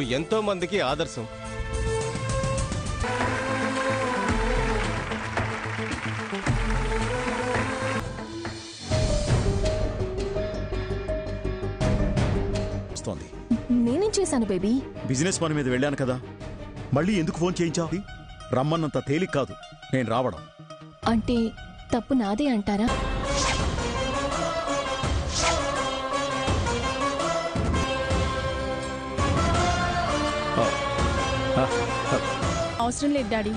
ఎంతో మందికి ఆదర్శం. నేనేం చేశాను బేబీ? బిజినెస్ పని మీద వెళ్ళాను కదా, మళ్ళీ ఎందుకు ఫోన్ చేయించావు? రమ్మన్నంత తేలిక కాదు నేను రావడం. అంటే తప్పు నాదే అంటారా? అవసరం లేదు డాడీ,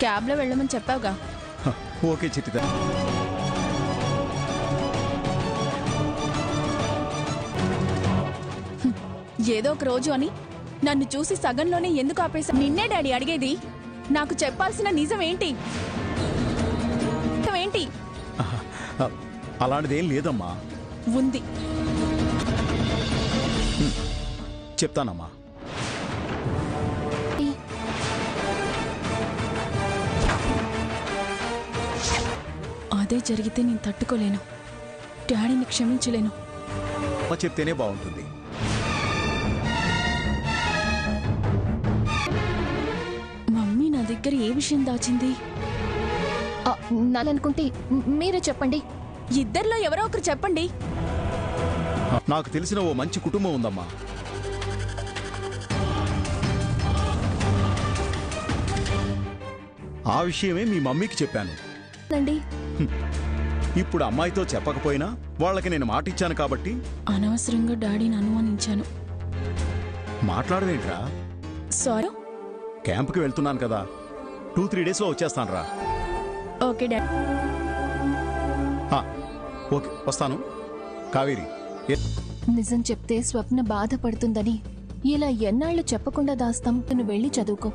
క్యాబ్లో వెళ్ళమని చెప్పావుగా. ఓకే చిట్టిదా. ఏదో ఒక రోజు అని నన్ను చూసి సగంలోనే ఎందుకు ఆపేశా? నిన్నే డాడీ అడిగేది. నాకు చెప్పాల్సిన నిజం ఏంటి? అలాంటిదేం లేదమ్మా. ఉంది. చెప్తానమ్మా. అదే జరిగితే నేను తట్టుకోలేను, డాడీని క్షమించలేను. చెప్తేనే బాగుంటుంది. మమ్మీ నా దగ్గర ఏ విషయం దాచింది? నాలనుకుంటే మీరే చెప్పండి. ఇద్దరిలో ఎవరో ఒకరు చెప్పండి. నాకు తెలిసిన ఓ మంచి కుటుంబం ఉందమ్మా. ఆ విషయమే మీ మమ్మీకి చెప్పాను. ఇప్పుడు అమ్మాయితో చెప్పకపోయినా వాళ్ళకి నేను మాట ఇచ్చాను కాబట్టి అనవసరంగా డాడీని అనుమానించాను. మాట్లాడవేంట్రా? సారీ. క్యాంప్కి వెళ్తున్నాను కదా, 2-3 డేస్లో వచ్చేస్తాను రా. Okay daddy. ఓకే వస్తాను. కావేరి, నిజం చెప్తే స్వప్న బాధపడుతుందని ఇలా ఎన్నాళ్ళు చెప్పకుండా దాస్తాం? నువ్వు వెళ్ళి చదువుకో.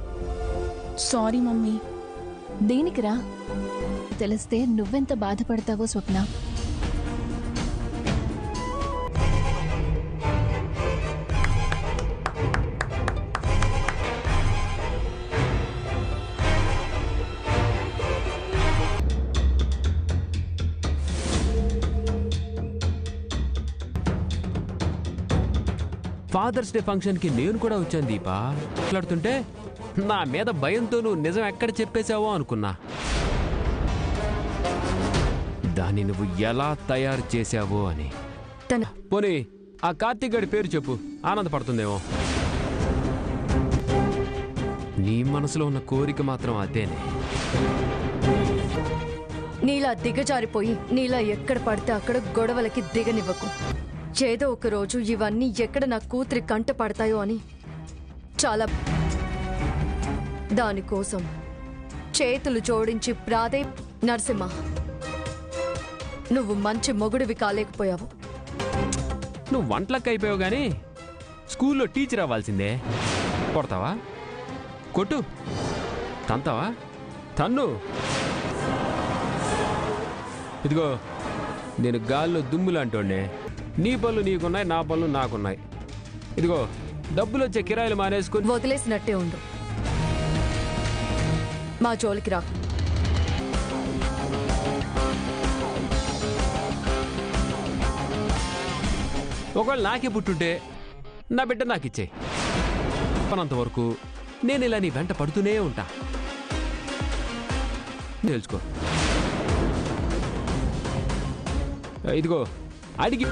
Sorry mummy. దేనికిరా? తెలిస్తే నువ్వెంత బాధపడతావో స్వప్న. ఫాదర్స్ డే ఫంక్షన్కి నేను కూడా వచ్చాను దీపా. మాట్లాడుతుంటే నా మీద భయంతో నువ్వు నిజం ఎక్కడ చెప్పేశావో అనుకున్నా. దాన్ని నువ్వు ఎలా తయారు చేశావో అని. పోనీ ఆ కార్తీక్ గడి పేరు చెప్పు, ఆనందపడుతుందేమో. నీ మనసులో ఉన్న కోరిక మాత్రం అదేనే. నీలా దిగజారిపోయి నీలా ఎక్కడ పడితే అక్కడ గొడవలకి దిగనివ్వకు. ఏదో ఒక రోజు ఇవన్నీ ఎక్కడ నా కూతురి కంట పడతాయో అని చాలా. దానికోసం చేతులు జోడించి నరసింహ, నువ్వు మంచి మొగుడివి కాలేకపోయావు. నువ్వు వంటలకు అయిపోయావు గానీ స్కూల్లో టీచర్ అవ్వాల్సిందే. కొడతావా? కొట్టు. తంతావా? తన్ను. ఇదిగో నేను గాల్లో దుమ్ములాంటోండే. నీ పనులు నీకున్నాయి, నా పనులు నాకున్నాయి. ఇదిగో డబ్బులు వచ్చే కిరాయిలు మానేసుకుని వదిలేసినట్టే ఉండు. మా జోలికి రా. ఒకవేళ నాకే పుట్టుంటే నా బిడ్డ నాకిచ్చే. పనంతవరకు నేను ఇలా నీ వెంట పడుతూనే ఉంటా. తెలుసుకో. ఇదిగో అడిగి.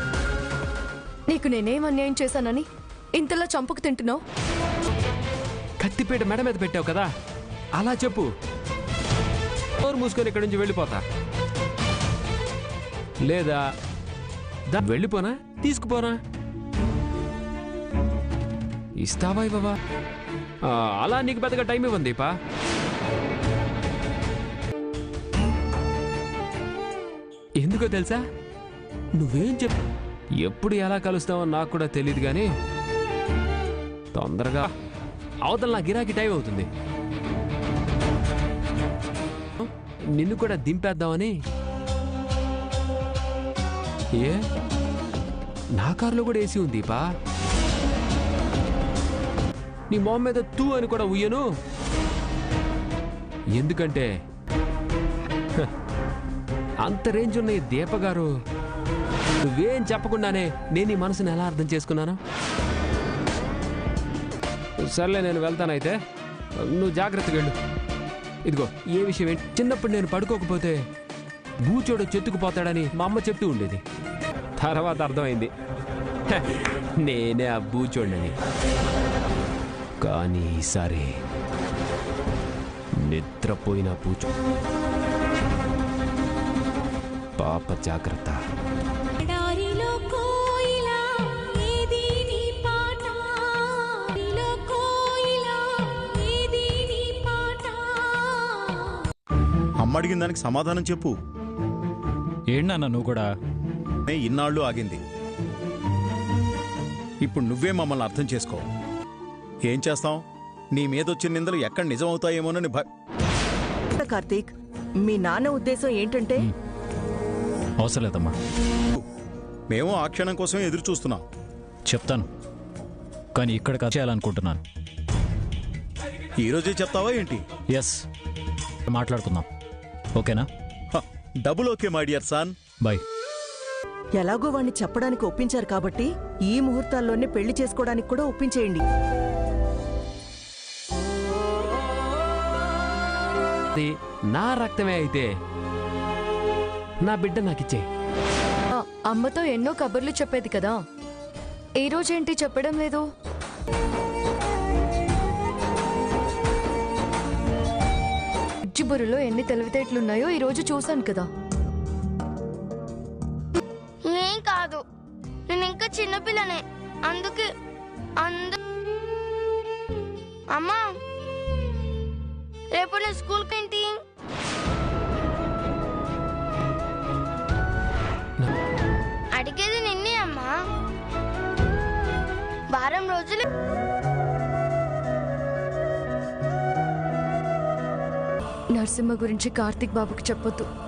నీకు నేనేం అన్యాయం చేశానని ఇంతలా చంపుకు తింటున్నావు? కత్తిపేట మెడ మీద పెట్టావు కదా, అలా చెప్పు. డోర్ మూసుకొని ఇక్కడి నుంచి వెళ్ళిపోతా. లేదా వెళ్ళిపోనా, తీసుకుపోనా? ఇస్తావా ఇవ్వవా? అలా నీకు పెద్దగా టైం ఇవ్వండి దీపా. ఎందుకో తెలుసా? నువ్వేం చెప్పు, ఎప్పుడు ఎలా కలుస్తావో నాకు కూడా తెలియదు కానీ తొందరగా అవతల నా గిరాకీ టైం అవుతుంది. నిన్ను కూడా దింపేద్దామని. ఏ నా కారులో కూడా ఏసీ ఉంది పా. నీ మొహం మీద తూ అని కూడా ఉయ్యను. ఎందుకంటే అంత రేంజ్ ఉన్న ఈ దీపగారు నువ్వేం చెప్పకుండానే నేను ఈ మనసుని ఎలా అర్థం చేసుకున్నాను? సర్లే నేను వెళ్తానైతే, నువ్వు జాగ్రత్తగా వెళ్ళు. ఇదిగో ఏ విషయం ఏంటి, చిన్నప్పుడు నేను పడుకోకపోతే బూచోడు చెత్తుకుపోతాడని మా అమ్మ చెప్తూ ఉండేది. తర్వాత అర్థమైంది హ, నేనే ఆ బూచోడని. కానీ ఈసారి నిద్రపోయిన బూచో. పాప జాగ్రత్త. అమ్మ అడిగిన దానికి సమాధానం చెప్పు. ఏంటన్నా నువ్వు కూడా? ఇన్నాళ్ళు ఆగింది, ఇప్పుడు నువ్వే మమ్మల్ని అర్థం చేసుకో. ఏం చేస్తాం, నీ మీదొచ్చిన నిందలు ఎక్కడ నిజమవుతాయేమోనని కార్తీక్, మీ నాన్న ఉద్దేశం ఏంటంటే? అవసరం లేదమ్మా, మేము ఆ క్షణం కోసం ఎదురు చూస్తున్నాం. చెప్తాను, కానీ ఇక్కడ కథ చేయాలనుకుంటున్నాను. ఈరోజే చెప్తావా ఏంటి? ఎస్, మాట్లాడుకుందాం. ఓకేనా? Double okay my dear son. Bye. ఎలాగో వాణ్ణి చెప్పడానికి ఒప్పించారు కాబట్టి ఈ ముహూర్తాల్లోనే పెళ్లి చేసుకోవడానికి కూడా ఒప్పించేయండి. అది నా రక్తమే అయితే నా బిడ్డ నాకిచ్చే. అమ్మతో ఎన్నో కబుర్లు చెప్పేది కదా, ఈ రోజేంటి చెప్పడం లేదు? బుర్రలో ఎన్ని తెలివితేటలున్నాయో ఈ రోజు చూశాను కదా. ఏం కాదు, నేను ఇంకా చిన్నపిల్లనే, అందుకే అమ్మా రేపు నేను స్కూల్కి ఏంటి? అడిగేది నిన్నే అమ్మా. వారం రోజులు నరసింహ గురించి కార్తీక్ బాబుకి చెప్పొద్దు.